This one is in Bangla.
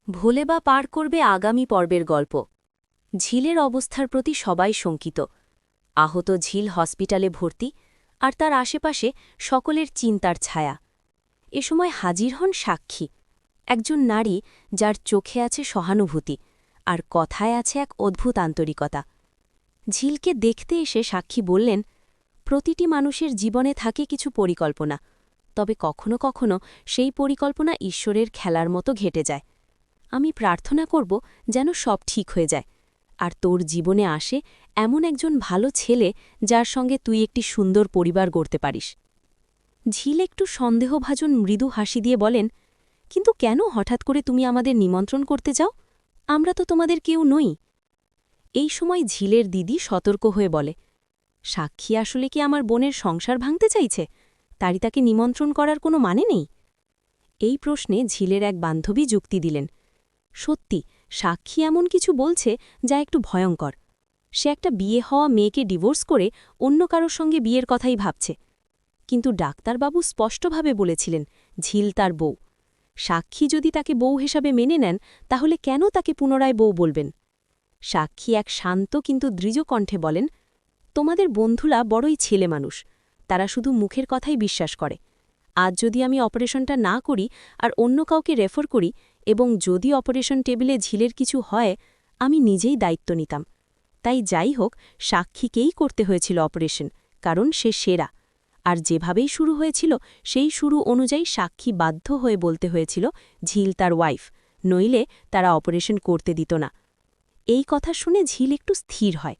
ভোলে বা পার করবে আগামী পর্বের গল্প। ঝিলের অবস্থার প্রতি সবাই শঙ্কিত। আহত ঝিল হসপিটালে ভর্তি, আর তার আশেপাশে সকলের চিন্তার ছায়া। এ সময় হাজির হন সাক্ষী, একজন নারী যার চোখে আছে সহানুভূতি আর কথায় আছে এক অদ্ভুত আন্তরিকতা। ঝিলকে দেখতে এসে সাক্ষী বললেন, প্রতিটি মানুষের জীবনে থাকে কিছু পরিকল্পনা, তবে কখনো কখনো সেই পরিকল্পনা ঈশ্বরের খেলার মতো ঘেটে যায়। আমি প্রার্থনা করব যেন সব ঠিক হয়ে যায়, আর তোর জীবনে আসে এমন একজন ভালো ছেলে যার সঙ্গে তুই একটি সুন্দর পরিবার গড়তে পারিস। ঝিল একটু সন্দেহভাজন মৃদু হাসি দিয়ে বলেন, কিন্তু কেন হঠাৎ করে তুমি আমাদের নিমন্ত্রণ করতে যাও? আমরা তো তোমাদের কেউ নই। এই সময় ঝিলের দিদি সতর্ক হয়ে বলে, সাক্ষী আসলে কি আমার বোনের সংসার ভাঙতে চাইছে? তারই তাকে নিমন্ত্রণ করার কোনো মানে নেই। এই প্রশ্নে ঝিলের এক বান্ধবী যুক্তি দিলেন, সত্যি সাক্ষী এমন কিছু বলছে যা একটু ভয়ঙ্কর। সে একটা বিয়ে হওয়া মেয়েকে ডিভোর্স করে অন্য কারোর সঙ্গে বিয়ের কথাই ভাবছে। কিন্তু ডাক্তারবাবু স্পষ্টভাবে বলেছিলেন ঝিল তার বউ। সাক্ষী যদি তাকে বউ হিসাবে মেনে নেন, তাহলে কেন তাকে পুনরায় বউ বলবেন? সাক্ষী এক শান্ত কিন্তু দৃঢ় কণ্ঠে বলেন, তোমাদের বন্ধুরা বড়ই ছেলে মানুষ, তারা শুধু মুখের কথাই বিশ্বাস করে। আজ যদি আমি অপারেশনটা না করি আর অন্য কাউকে রেফার করি, এবং যদি অপারেশন টেবিলে ঝিলের কিছু হয়, আমি নিজেই দায়িত্ব নিতাম। তাই যাই হোক, সাক্ষীকেই করতে হয়েছিল অপারেশন, কারণ সে সেরা। আর যেভাবেই শুরু হয়েছিল সেই শুরু অনুযায়ী সাক্ষী বাধ্য হয়ে বলতে হয়েছিল ঝিল তার ওয়াইফ, নইলে তারা অপারেশন করতে দিত না। এই কথা শুনে ঝিল একটু স্থির হয়।